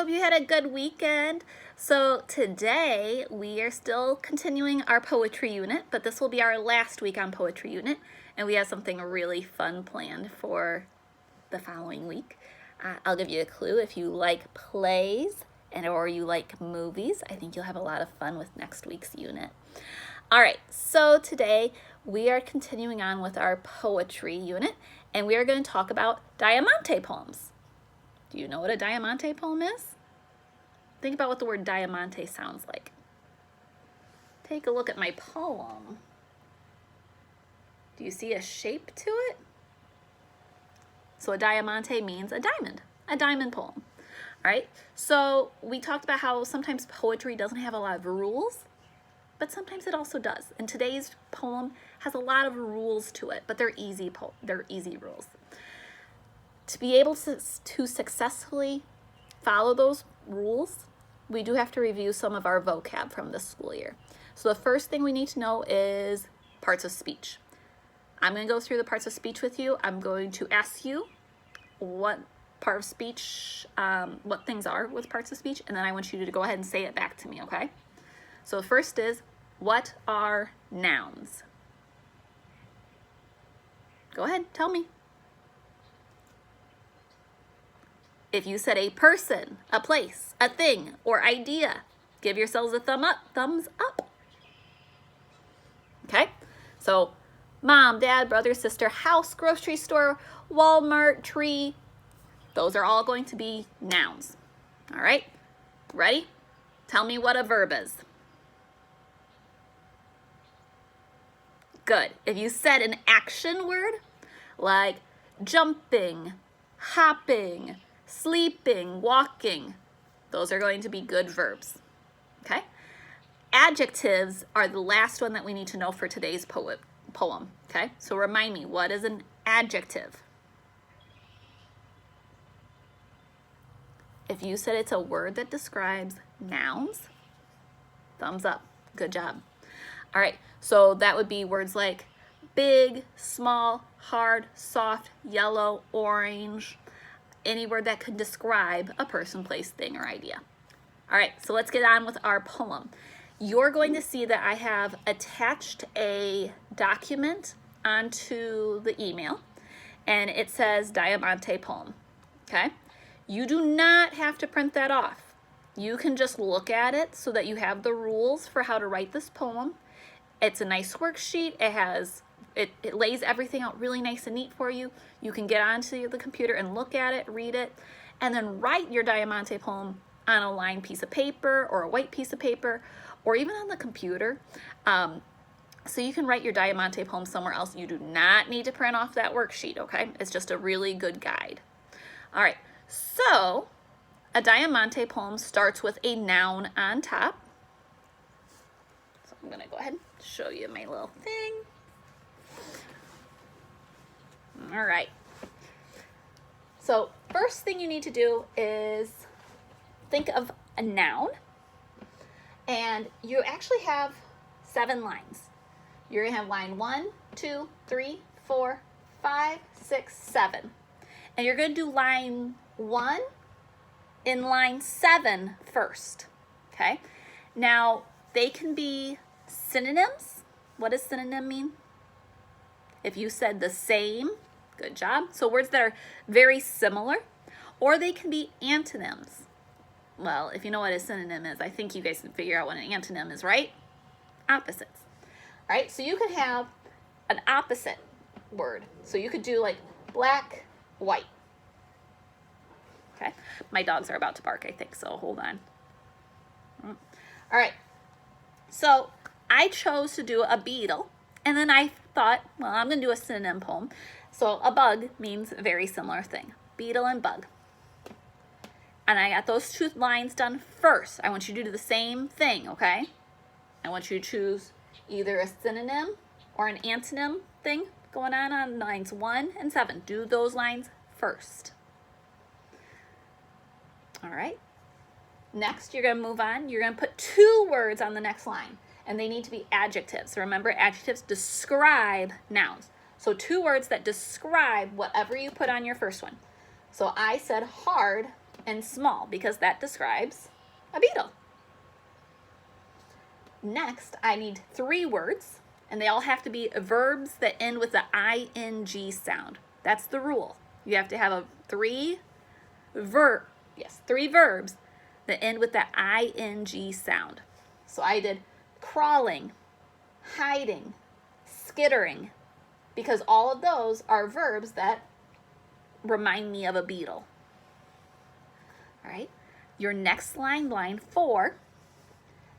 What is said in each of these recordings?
hope you had a good weekend. So today we are still continuing our poetry unit, but this will be our last week on poetry unit, and we have something really fun planned for the following week. I'll give you a clue. If you like plays or you like movies, I think you'll have a lot of fun with next week's unit. All right, so today we are continuing on with our poetry unit, and we are going to talk about Diamanté poems. Do you know what a Diamanté poem is? Think about what the word Diamanté sounds like. Take a look at my poem. Do you see a shape to it? So a Diamanté means a diamond poem. All right, so we talked about how sometimes poetry doesn't have a lot of rules, but sometimes it also does. And today's poem has a lot of rules to it, but they're easy rules. To be able to successfully follow those rules, we do have to review some of our vocab from this school year. So the first thing we need to know is parts of speech. I'm going to go through the parts of speech with you. I'm going to ask you what part of speech, what things are with parts of speech, and then I want you to go ahead and say it back to me, okay? So the first is, what are nouns? Go ahead, tell me. If you said a person, a place, a thing, or idea, give yourselves a thumbs up. Okay? So, mom, dad, brother, sister, house, grocery store, Walmart, tree, those are all going to be nouns. All right? Ready? Tell me what a verb is. Good. If you said an action word, like jumping, hopping, sleeping, walking, those are going to be good verbs, okay? Adjectives are the last one that we need to know for today's poem, okay? So remind me, what is an adjective? If you said it's a word that describes nouns, thumbs up, good job. All right, so that would be words like big, small, hard, soft, yellow, orange, any word that could describe a person, place, thing, or idea. All right, so let's get on with our poem. You're going to see that I have attached a document onto the email, and it says Diamanté Poem, okay? You do not have to print that off. You can just look at it so that you have the rules for how to write this poem. It's a nice worksheet. It lays everything out really nice and neat for you. You can get onto the computer and look at it, read it, and then write your Diamanté poem on a lined piece of paper or a white piece of paper, or even on the computer. So you can write your Diamanté poem somewhere else. You do not need to print off that worksheet, okay? It's just a really good guide. All right, so a Diamanté poem starts with a noun on top. So I'm gonna go ahead and show you my little thing. All right. So first thing you need to do is think of a noun, and you actually have 7 lines. You're gonna have line 1, 2, 3, 4, 5, 6, 7. And you're gonna do line 1 in line 7 first, okay? Now, they can be synonyms. What does synonym mean? If you said the same, good job. So words that are very similar, or they can be antonyms. Well, if you know what a synonym is, I think you guys can figure out what an antonym is, right? Opposites. All right, so you could have an opposite word. So you could do like black, white. Okay, my dogs are about to bark, I think, so hold on. All right, so I chose to do a beetle, and then I thought, well, I'm gonna do a synonym poem. So a bug means a very similar thing, beetle and bug. And I got those 2 lines done first. I want you to do the same thing, okay? I want you to choose either a synonym or an antonym thing going on lines 1 and 7. Do those lines first. All right. Next, you're gonna move on. You're gonna put 2 words on the next line, and they need to be adjectives. Remember, adjectives describe nouns. So 2 words that describe whatever you put on your first one. So I said hard and small because that describes a beetle. Next, I need 3 words, and they all have to be verbs that end with the ing sound. That's the rule. You have to have 3 verbs that end with the ing sound. So I did crawling, hiding, skittering, because all of those are verbs that remind me of a beetle. All right, your next line, line 4,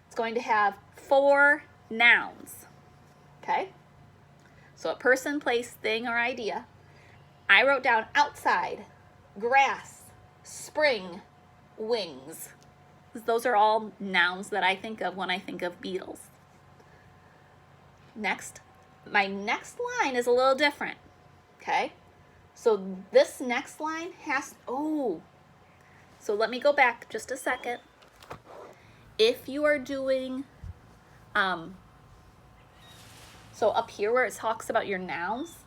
it's going to have 4 nouns, okay? So a person, place, thing, or idea. I wrote down outside, grass, spring, wings. Those are all nouns that I think of when I think of beetles. Next, my next line is a little different, okay? So this next line so let me go back just a second. If you are doing, so up here where it talks about your nouns,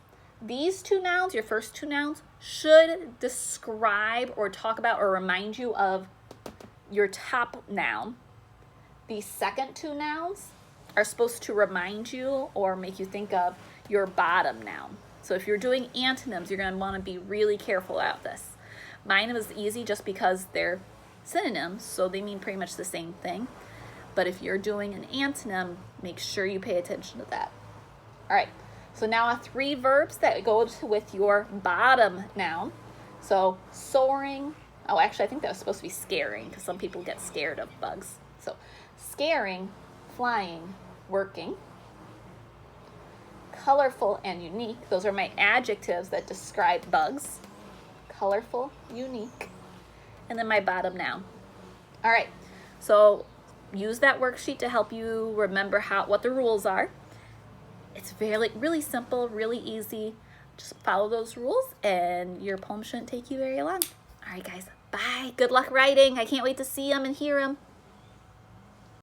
these 2 nouns, your first 2 nouns, should describe or talk about or remind you of your top noun. The second 2 nouns are supposed to remind you or make you think of your bottom noun. So if you're doing antonyms, you're going to want to be really careful about this. Mine was easy just because they're synonyms, so they mean pretty much the same thing. But if you're doing an antonym, make sure you pay attention to that. All right, so now 3 verbs that go with your bottom noun. So soaring, actually I think that was supposed to be scaring because some people get scared of bugs. So scaring, flying, working. Colorful and unique, those are my adjectives that describe bugs. Colorful, unique, and then my bottom noun. All right, so use that worksheet to help you remember what the rules are. It's really simple, really easy. Just follow those rules and your poem shouldn't take you very long. All right, guys, bye. Good luck writing. I can't wait to see them and hear them.